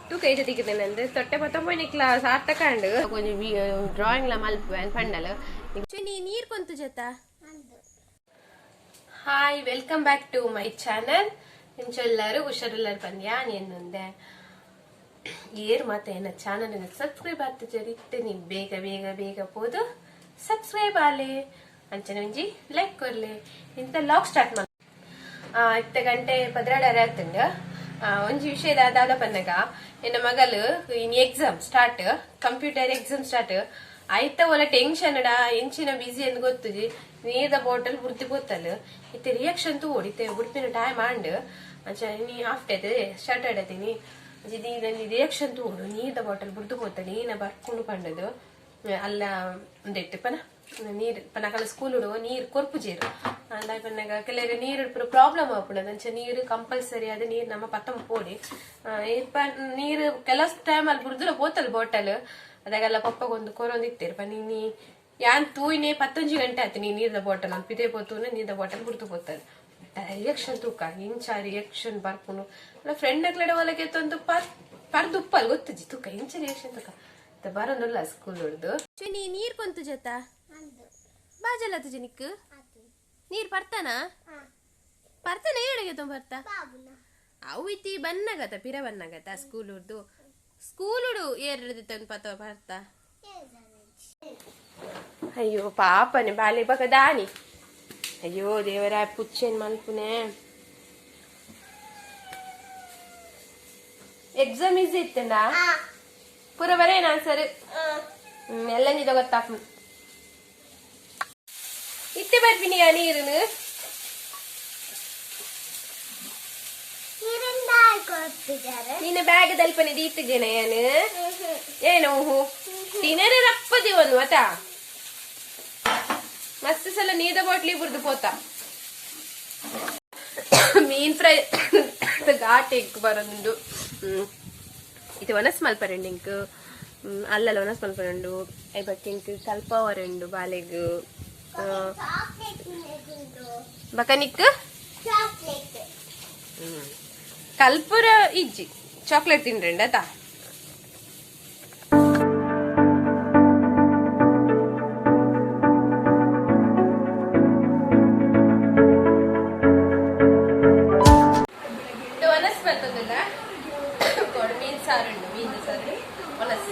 तू कई जति कितने नंदे तोटे पता कोई निकला साथ तक आंड कोई ड्राइंग ला मल पंडल चुनी नीर कोंतु जता hi welcome back to my channel ಇಂಚೆಲ್ಲರೂ ಹುಷಾರೆಲ್ಲರೂ ಬಂದ್ಯಾ ನೀನುಂದೆ ಏರ್ ಮತ್ತೆ ನನ್ನ ಚಾನೆಲ್ ಅನ್ನು ಸಬ್ಸ್ಕ್ರೈಬ್ ಆಗ್ತಿದ್ದೀರಿ ನೀ ಬೇಗ ಬೇಗ ಬೇಗ ಹೋದು ಸಬ್ಸ್ಕ್ರೈಬ್ ಆಲೆ ಅಂಚನೆ ಒಂಜಿ ಲೈಕ್ ಕೊರ್ಲೆ ಇಂತ ಲಾಗ್ ಸ್ಟಾರ್ಟ್ ಮಾಡಿ 8 ಗಂಟೆ 16 ಆಯ್ತಂಡ ಒಂಜಿ ವಿಷಯದ ದಾದ ಪನ್ನಗ ಎನ್ನ ಮಗಲು ಇನ್ exam start computer exam start ಆಯ್ತ ಒಲ ಟೆನ್ಷನ್ ಅಡ ಎಂಚಿನ ಬಿಸಿ ಎಂದು ಗೊತ್ತುಜಿ ನೀರ್ದ ಬಾಟಲ್ ಬುರ್ತಿ ಗೊತ್ತಲ್ಲ ಇತ್ತೆ ರಿಯಾಕ್ಷನ್ ತೂ ಓಡಿತೆ ಉಡುಪಿನ ಟೈಮ್ ಆಂಡ್ ಅಂಚ ನೀ ಆಫ್ಟೈತೆ ಸ್ಟಾರ್ಟ್ ಆಡತೀನಿ ಜಿದಿ ನಂದಿ ರಿಯಾಕ್ಷನ್ ತೂ ಓಡು ನೀರ್ದ ಬಾಟಲ್ ಬುರ್ದು ಗೊತ್ತಲ್ಲ ನೀನ ಬರ್ಕೊಂಡು ಪಂಡದು ಅಲ್ಲ ಒಂದಿಟ್ಟು ಪನ ನೀರ್ ಪನಕಲ ಸ್ಕೂಲ್ ಹುಡುಗ ನೀರ್ ಕೊರ್ಪು ಜೇರು ಅಂದ ಪನ್ನಗ ಕೆಲವರು ನೀರು ಪ್ರಾಬ್ಲಮ್ ಆಗ್ಬಿಡೋದು ಅಂಚೆ ನೀರು ಕಂಪಲ್ಸರಿ ಅದು ನೀರು ನಮ್ಮ ಪತ್ತಂ ಪೋಡಿ ನೀರು ಕೆಲವು ಟೈಮ್ ಅಲ್ಲಿ ಬುರ್ದುಲ ಬೋತಲ್ ಬಾಟಲ್ ಅದಾಗೆಲ್ಲ ಪಪ್ಪಗೊಂದು ಕೊರೊಂದಿತ್ತೇರು ನೀ ಯಾನ್ ತೂಯ್ನೆ 15 ಗಂಟೆ ಆಯ್ತು ನೀ ನೀರ್ದ ಬಾಟಲ್ ಅಲ್ಲಿ ಪಿದೆ ಪೋತೂನೆ ನೀರ್ದ ಬಾಟಲ್ ಬುರ್ದು ಬೋತಲ್ ರಿಯಾಕ್ಷನ್ ತೂಕ ಇಂಚ ರಿಯಾಕ್ಷನ್ ಬರ್ಪುನು ಫ್ರೆಂಡ್ ಅಕ್ಲಡೆ ಒಳಗೆ ತಂದು ಪರ್ದು ಉಪ್ಪಲ್ ಗೊತ್ತಜಿ ತೂಕ ಇಂಚ ರಿಯಾಕ್ಷನ್ ತೂಕ ಬರೋದಿಲ್ಲ ಸ್ಕೂಲ್ ಹೊಡ್ದು ನೀ ನೀರ್ ಕೊಂತು ಜೊತ ಬಾಜಲ್ಲ ತುಜಿ ನಿಕ್ ನೀರ್ ಪರ್ತಾನ ಪರ್ತಾನ ಹೇಳಗೆ ತುಂಬ ಬರ್ತಾ ಅವು ಇತ್ತಿ ಬನ್ನಗತ ಪಿರ ಬನ್ನಗತ ಸ್ಕೂಲ್ ಹುಡ್ದು ಸ್ಕೂಲ್ ಹುಡು ಏರಿತಂದು ಪತ್ತ ಬರ್ತಾ ಅಯ್ಯೋ ಪಾಪನೆ ಬಾಲಿ ಬಕ ದಾನಿ ಅಯ್ಯೋ ದೇವರ ಪುಚ್ಚೇನ್ ಮಲ್ಪುನೆ ಎಕ್ಸಾಮ್ ಈಸಿ ಇತ್ತಂದ ಪೂರ ಬರೇನ ಆನ್ಸರ್ ಎಲ್ಲ ನಿದ ಗೊತ್ತಾಪ ಇತ್ತೆ ಬರ್ಬಿನಿ ನೀರನ್ನು ನಿನ್ನ ಬ್ಯಾಗ್ ದಲ್ಪನೆ ದೀತಿದ್ದೇನೆ ನಾನು ಏನು ತಿನ್ನರೆ ರಪ್ಪದಿ ಒಂದು ಮತ ಮಸ್ತ್ ಸಲ ನೀದ ಬಾಟ್ಲಿ ಬುರ್ದು ಪೋತ ಮೀನ್ ಫ್ರೈ ಘಾಟ್ ಎಗ್ ಬರಂದು ಇದು ವನಸ್ ಮಲ್ಪರೆಂಡಿಂಕ್ ಅಲ್ಲಲ್ಲ ವನಸ್ ಮಲ್ಪರೆಂಡು ಐಬಕ್ಕಿಂಕ್ ಕಲ್ಪವರೆಂಡು ಬಾಲೆಗ್ ಬಕನಿಕ್ ಕಲ್ಪುರ ಇಜ್ಜಿ ಚಾಕ್ಲೇಟ್ ತಿನ್ರೆಂಡತಾ ವನಸ್ ಬರ್ತದಲ್ಲ ಮೀನ್ ಸಾರುಂಡು ಮೀನು ಸಾರು ವನಸ್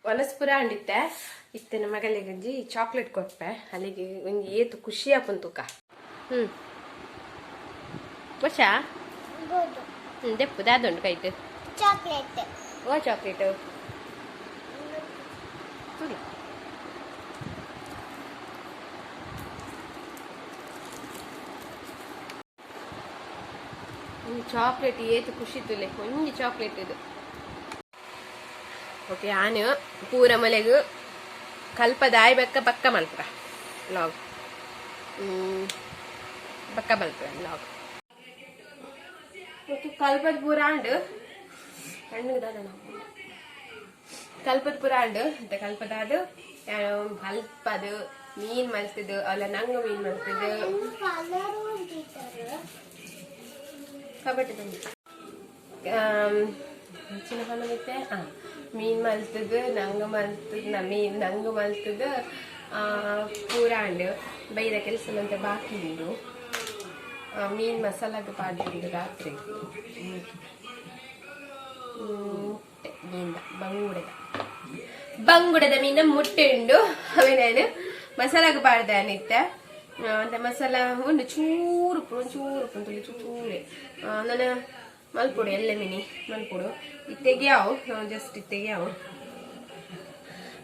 ವನಸ್ಪುರ ಅಂಡಿತ್ತೆ ಇತ್ತೆ ನಮ್ಮ ಮಗಳಿಗೆ ಗಂಜಿ ಚಾಕ್ಲೇಟ್ ಕೊಟ್ಟೆ ಅಲ್ಲಿಗೆ ಒಂದು ಏತು ಖುಷಿ ಆಪಂತುಕ ವರ್ಷ ದೆಪ್ಪು ದಾದುಂಡು ಕೈತು ಚಾಕ್ಲೇಟ್ ಓ ಚಾಕ್ಲೇಟ್ ಚಾಕ್ಲೇಟ್ ಏತು ಖುಷಿ ತುಲೆ ಒಂಜಿ ಚಾಕ್ಲೇಟ್ ಇದು ಓಕೆ ಆನೆ ಪೂರ ಮಲೆಗು ಕಲ್ಪದಾಯ್ ಬೆಕ್ಕ ಪಕ್ಕ ಮಲ್ಪರ ಲಾಗ್ ಪಕ್ಕ ಮಲ್ಪರ ಲಾಗ್ ಓಕೆ ಕಲ್ಪದ ಪೂರ ಅಂಡು ಕಣ್ಣುದಾದ ಕಲ್ಪದ ಪೂರ ಅಂಡು ಅಂತ ಕಲ್ಪದಾದು ಕಲ್ಪದು ಮೀನ್ ಮಲ್ತದು ಅಲ್ಲ ನಂಗ ಮೀನ್ ಮಲ್ತದು ಕಬಡ್ಡಿ ಬಂದು ಚಿನ್ನ ಬಂದಿತ್ತೆ ಮೀನ್ ಮಲ್ತದ ನಂಗ ಮಲ್ತದ ಮೀನ್ ನಂಗ ಮಲ್ತದ ಪೂರಾಂಡು ಬೈದ ಕೆಲಸ ಅಂತ ಬಾಕಿ ಉಂಡು ಮೀನ್ ಮಸಾಲಾಗ ಪಾಡಿಂಡು ರಾತ್ರಿ ಬಂಗುಡದ ಮೀನ ಮುಟ್ಟೆ ಉಂಡು ಅವೇ ನಾನು ಮಸಾಲಾಗ ಪಾಡ್ದೆ ಅನಿತ್ತೆ ಅಂತ ಮಸಾಲ ಉಂಡು ಚೂರು ಚೂರು ತುಳಿ ಚೂರೆ ನಾನು ಮಲ್ಪೊಡು ಎಲ್ಲ ಮಿನಿ ಮಲ್ಪೊಡು ಇತ್ತೆಗ್ಯಾವು ಜಸ್ಟ್ ಇತ್ತೆಗ್ಯಾವು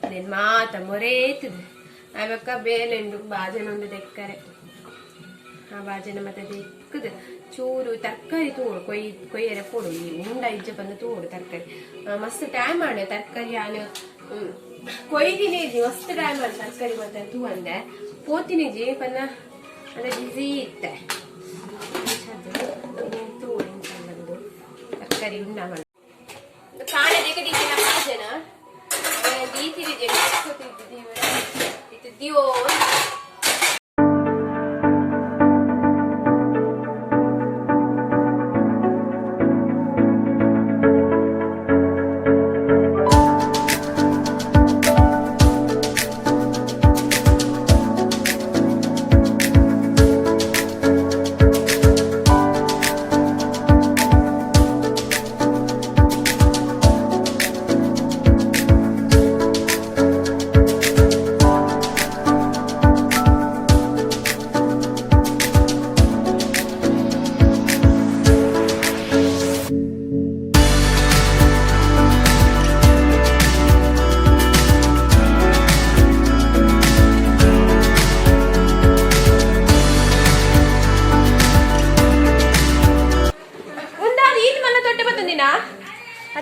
ಅದೇನು ಮಾತ ಮೊರೇತದೆ ಆವಾಗ ಬೇಲೆಂಡು ಬಾಜನ ಒಂದು ತೆಕ್ಕರೆ ಆ ಬಾಜನ ಮತ್ತೆ ಚಿಕ್ಕದು ಚೂರು ತರಕಾರಿ ತೂಡು ಕೊಯ್ಯರೆ ಪೋಡು ಈ ಉಂಡ ಇಜ್ಜೆ ಬಂದು ತೂಡು ತರಕಾರಿ ಮಸ್ತ್ ಟೈಮ್ ಮಾಡೆ ತರಕಾರಿ ನಾನು ಕೊಯ್ದಿನೇಜಿ ಮಸ್ತ್ ಟೈಮ್ ಮಾಡಿ ತರಕಾರಿ ಮತ್ತೆ ತೂ ಅಂದೆ ಪೋತಿನೇಜಿ ಪನ್ನ ಅಂದ್ರೆ ಬಿಸಿ ಇತ್ತೆ ತೂಡು ಬಂದು ತರಕಾರಿ ಉಂಡ ಮಾಡಿ ಕಾಣೆ ದೇಕದಿಕ್ಕಿನ ಭಾಜನ ದೀತಿರಿದೆ ಇದು ದಿವೋ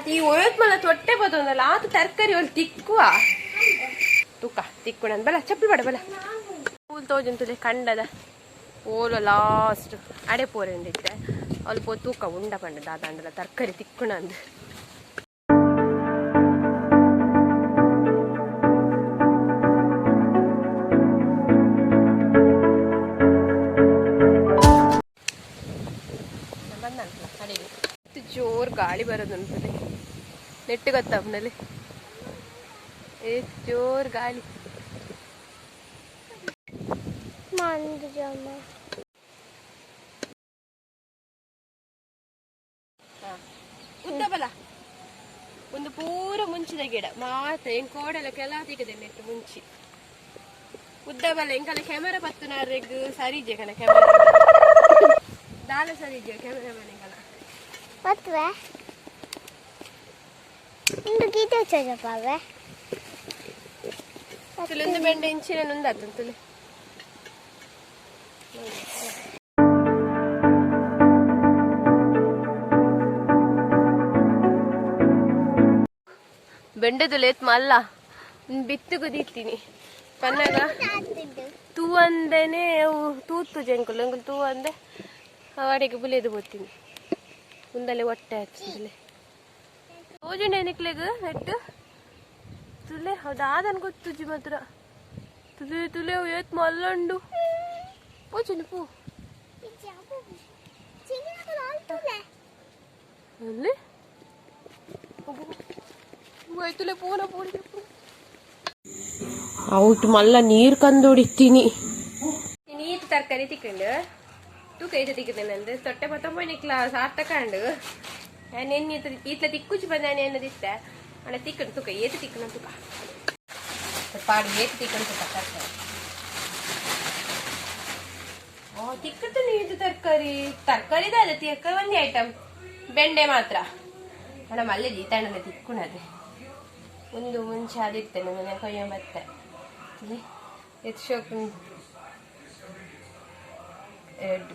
ಈ ಒಳತ್ ಮಲ ತೊಟ್ಟೆ ಬದೊಂದಲ್ಲ ಆತು ತರಕಾರಿ ಒಳ್ಳೆ ತಿಕ್ಕುವ ತುಕ್ಕ ತಿಕ್ಕುಣ ಬಲ ಚಪ್ಪಲಿ ಬಡ ಬಲ ಪೂಲ್ ತೋಜಂತದೆ ಕಂಡದ ಓಲ ಲಾಸ್ಟ್ ಅಡೆ ಪೋರೆಂದಿತ್ತೆ ಅಲ್ಲಿ ಪೋ ತೂಕ ಉಂಡ ಪಂಡ ದಾದಂಡಲ ತರಕಾರಿ ತಿಕ್ಕುಣ ಅಂದ ಜೋರ್ ಗಾಳಿ ಬರೋದಂತದೆ ನೆಟ್ಟು ಗೊತ್ತಪ್ಪನಲ್ಲಿ ಜೋರ್ ಗಾಳಿ ಉದ್ದ ಬಲ ಒಂದು ಪೂರ ಮುಂಚಿದ ಗಿಡ ಮಾತ ಹೆಂಗ್ ಕೋಡೆಲ್ಲ ಕೆಲ ತೆಗದೆ ನೆಟ್ಟು ಮುಂಚಿ ಉದ್ದ ಬಲ ಹೆಂಗಲ್ಲ ಕ್ಯಾಮೆರಾ ಪತ್ತು ನಾರ್ರೆಗ್ ಸರಿ ಇದೆಯಾ ಕಣ ಕ್ಯಾಮೆರಾ ದಾಲ ಸರಿ ಇದೆಯಾ ಕ್ಯಾಮೆರಾ ಮನೆಗಲ್ಲ ಪತ್ವೆ ಇಂದು ಗೀತೆ ಚಜಪಾವೆ ತುಲಂದು ಬೆಂಡೆ ಇಂಚಿನ ನುಂದಾತು ತುಲೆ ಬೆಂಡೆದು ಲೇತ್ ಮಲ್ಲ ಬಿತ್ತುಗು ದಿತ್ತೀನಿ ಪನ್ನಾಗ ತೂ ಅಂದೇನೆ ತೂತು ಜಂಕುಲು ಅಂಕಲ್ ತೂ ಅಂದೆ ಅವಾಡಿಗೆ ಬುಲೆದು ಬೋತೀನಿ ಮುಂದಲೆ ಹೊಟ್ಟೆ ಹಾಕ್ಸಿದ್ಲೆ ಓಜುಂಡೆ ನಿಕ್ಲೆಗ ನೆಟ್ಟು ತುಲೆ ಹೌದಾದನ್ ಗೊತ್ತುಜಿ ಮಾತ್ರ ತುಲೆ ತುಲೆ ಏತ್ ಮಲ್ಲಂಡು ಪೋಚುಂದು ಪೂ ಅಲ್ಲಿ ತುಲೆ ಪೂನ ಪೂಡಿ ಔಟ್ ಮಲ್ಲ ನೀರ್ ಕಂದು ಹೊಡಿತೀನಿ ನೀರು ತರಕಾರಿ ತಿಕ್ಕೊಂಡು ತೂಕ ಐತೆ ತಿಕ್ಕದೇನೆ ಅಂದ್ರೆ ತೊಟ್ಟೆ ಪತ್ತೊಂಬೈನಿಕ್ಲ ಸಾರ್ ತಕೊಂಡು ನೆನ್ನೆ ಈತ್ಲ ತಿಕ್ಕುಚಿ ಬಂದಾನೆ ಅನ್ನೋದಿತ್ತೆ ಅಣ್ಣ ತಿಕ್ಕಂಡು ತೂಕ ಏತು ತಿಕ್ಕಣ ತೂಕ ಪಾಡು ಏತು ತಿಕ್ಕಂಡು ತೂಕ ತರಕಾರಿ ತಿಕ್ಕಟ್ಟು ನೀರು ತರಕಾರಿದ ಅಲ್ಲ ತಿಕ್ಕ ಒಂದೇ ಐಟಮ್ ಬೆಂಡೆ ಮಾತ್ರ ಅಣ್ಣ ಮಲ್ಲೆದಿ ತಣ್ಣನೆ ತಿಕ್ಕುಣದೆ ಒಂದು ಮುಂಚೆ ಅದಿರ್ತೇನೆ ಮನೆ ಕೊಯ್ಯ ಮತ್ತೆ ಎತ್ಸೋಕ್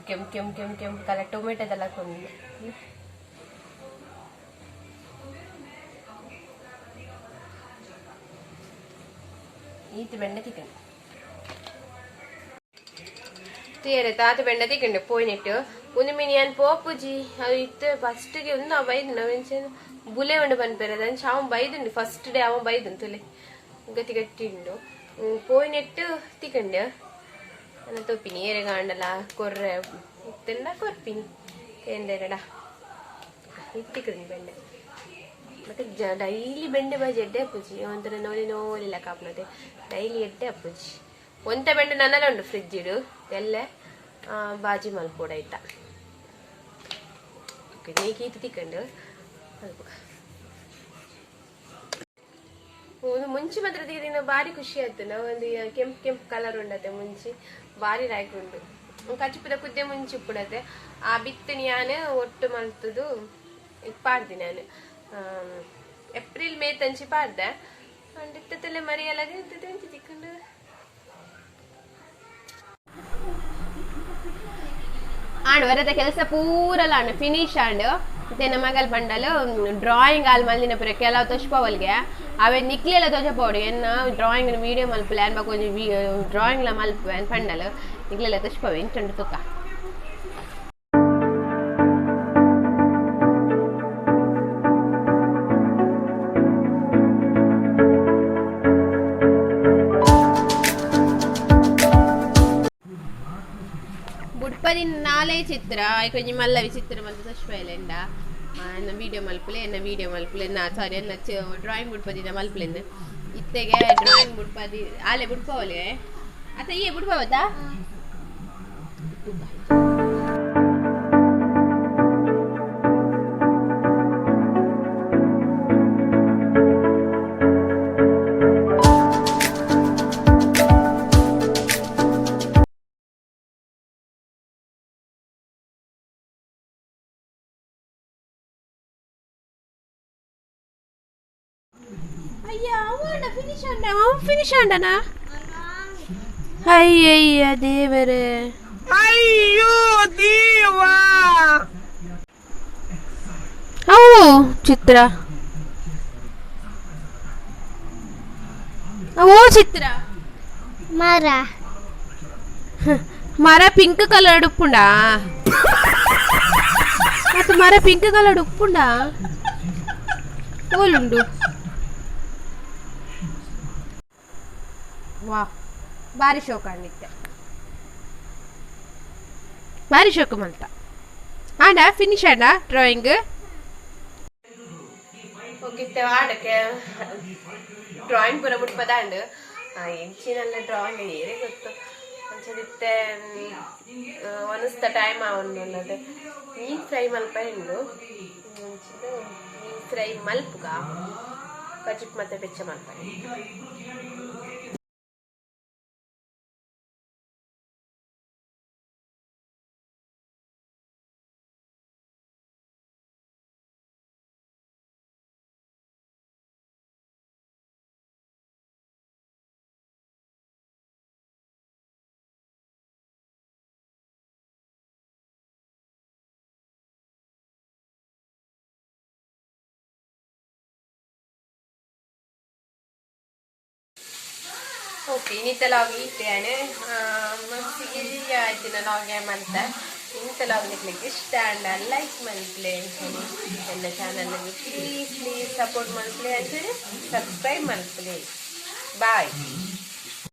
ಕೆಂಪು ಕೆಂಪು ಕೆಂಪು ಕೆಂಪು ಕಲರ್ ಟೊಮೆಟೊದೆಲ್ಲ ಕೊಂಡು ಈತ ಬೆಂಡೆ ತಿಕ್ಕಂಡು ತೀರೆ ತಾತ ಬೆಂಡೆ ತಿಕ್ಕಂಡು ಪೋಯ್ನಿಟ್ಟು ಒಂದು ಮಿನಿಯನ್ ಪೋಪುಜಿ ಅದು ಇತ್ತು ಫಸ್ಟ್ಗೆ ಒಂದು ಅವ ಬೈದು ನಾವೇನು ಬುಲೆ ಉಂಡು ಬಂದ್ಬೇರದ ಅವನ್ ಬೈದುಂಡು ಫಸ್ಟ್ ಡೇ ಅವನ್ ಬೈದುಂಡು ತುಲೆ ಗಟ್ಟಿ ಗಟ್ಟಿ ಉಂಡು ಪೋಯ್ನೆಟ್ಟು ತಿಕ್ಕಂಡು ನನ್ನ ತೊಪ್ಪಿನಿ ಏರೆ ಕಾಂಡಲ ಕೊರ್ರೆ ಇತ್ತಂಡ ಕೊರ್ಪಿನಿ ಎಂದೆರಡ ಇಟ್ಟಿಕ್ಕದು ಬೆಂಡೆ ಮತ್ತೆ ಡೈಲಿ ಬೆಂಡೆ ಬಾಜಿ ಎಡ್ಡೆ ಅಪ್ಪುಜಿ ಒಂಥರ ನೋಲಿ ನೋಲಿಲ್ಲ ಕಾಪ್ನದೆ ಡೈಲಿ ಎಡ್ಡೆ ಅಪ್ಪುಜಿ ಒಂತ ಬೆಂಡೆ ನನ್ನೆಲ್ಲ ಉಂಡು ಫ್ರಿಜ್ ಇಡು ಎಲ್ಲೆ ಬಾಜಿ ಮಲ್ಪೋಡ ಆಯ್ತಾ ನೀಕೀತು ತಿಕ್ಕಂಡು ಒಂದು ಮುಂಚೆ ಮಾತ್ರ ತೆಗೆದಿನ ಬಾರಿ ಖುಷಿ ಆಯ್ತು ನಾವು ಒಂದು ಕೆಂಪು ಕೆಂಪು ಕಲರ್ ಉಂಡತೆ ಮುಂಚೆ ಬಾರಿ ರಾಯ್ಕೊಂಡು ಕಚ್ಚಿಪದ ಕುದ್ದೆ ಮುಂಚೆ ಉಪ್ಪುಡತೆ ಆ ಬಿತ್ತನೆ ನಾನು ಒಟ್ಟು ಮಲ್ತದು ಪಾಡ್ದೆ ನಾನು ಏಪ್ರಿಲ್ ಮೇ ತಂಚಿ ಪಾಡ್ದೆ ಅಂಡಿತ್ತಲೆ ಮರಿಯಲ್ಲ ತಿಕ್ಕೊಂಡು ಆಂಡ್ ವರದ ಕೆಲಸ ಪೂರಲ್ಲ ಆಂಡ್ ಫಿನಿಶ್ ಆಂಡ್ ಮತ್ತೆ ಮಗಲ್ ಪಂಡಲು ಡ್ರಾಯಿಂಗ್ ಆಲ್ ಮಲ್ದಿನ ಪುರ ಕೆಲವು ತೊಚ್ಪವಲ್ಗೆ ಅವೇ ನಿಕ್ಲೆಲ್ಲ ತೊಚಪೋಡು ಎನ್ನ ಡ್ರಾಯಿಂಗ್ ವೀಡಿಯೋ ಮಲ್ಪಲೆ ಅನ್ಬೇಕು ಕೊಂಚ ಡ್ರಾಯಿಂಗ್ಲ ಮಲ್ಪೆ ಪಂಡಲು ನಿಕ್ಲೆಲ್ಲ ತೊಚ್ಪವೆ ಇಂಚುಂಡು ತುಕ ಬುಡ್ಪದಿ ನಾಳೆ ಚಿತ್ರ ಕೊಂಚ ಮಲ್ಲ ವಿಚಿತ್ರ ಮತ್ತು ತಶ್ಪಯಲೆಂಡ ವೀಡಿಯೋ ಮಲ್ಪಲೆ ನಾ ಸಾರಿ ಎನ್ನ ಡ್ರಾಯಿಂಗ್ ಬುಡ್ಪದಿನ ಮಲ್ಪಲೆಂದು ಇತ್ತೆಗೆ ಡ್ರಾಯಿಂಗ್ ಬುಡ್ಪದಿ ಆಲೆ ಬುಡ್ಪವಲೆ ಅತ್ತ ಈ ಬುಡ್ಪವತ್ತಾ ಅಯ್ಯ ಅವನ ಫಿನಿಶ್ ಆಂಡನಾ ಅಯ್ಯಯ್ಯ ದೇವರೇ ಅಯ್ಯೋ ದೇವಾ ಅವು ಚಿತ್ರ ಓ ಚಿತ್ರ ಮರ ಪಿಂಕ್ ಕಲರ್ ಉಪ್ಪುಂಡಾ ಮತ್ತೆ ಮರ ಪಿಂಕ್ ಕಲರ್ ಉಪ್ಪುಂಡಾ ಓಲುಂಡು ವಾ ಭಾರಿ ಶೋಕ ಅನ್ನಿತ್ತೆ ಭಾರಿ ಶೋಕ ಮಲ್ತ ಆಂಡ ಫಿನಿಶ್ ಆಂಡ ಡ್ರಾಯಿಂಗ್ ಹೋಗಿತ್ತೆ ಆಡಕ್ಕೆ ಡ್ರಾಯಿಂಗ್ ಪೂರ ಮುಟ್ಪದ ಅಂಡ್ ಎಂಚಿನಲ್ಲ ಡ್ರಾಯಿಂಗ್ ಏರೇ ಗೊತ್ತು ಒಂಚದಿತ್ತೆ ಒನಸ್ತ ಟೈಮ್ ಅವನ್ನಲ್ಲದೆ ಮೀನ್ ಫ್ರೈ ಮಲ್ಪ ಹೆಂಡು ಮೀನ್ ಫ್ರೈ ಮಲ್ಪುಗ ಕಚಿಪ್ ಮತ್ತೆ ಬೆಚ್ಚ ಮಲ್ಪ ಓಕೆ ಇನ್ನಿತ್ತ ಲಾಗ್ ಇಟ್ಟೇನೆ ಮಸ್ತಿಗೆ ಆಯ್ತಿನ ಲಾಗೆ ಮಂತ ಇನ್ನಿತ್ತ ಲಾಗ್ ನಿಕ್ಲಿಕ್ಕೆ ಇಷ್ಟ ಅಂಡ ಲೈಕ್ ಮಲ್ಪ್ಲೆ ಅಂತೀನಿ ನನ್ನ ಚಾನಲ್ಗೆ ಪ್ಲೀಸ್ ಸಪೋರ್ಟ್ ಮಲ್ಪ್ಲೆ ಅಂತೀನಿ ಸಬ್ಸ್ಕ್ರೈಬ್ ಮಲ್ಪ್ಲೆ ಬಾಯ್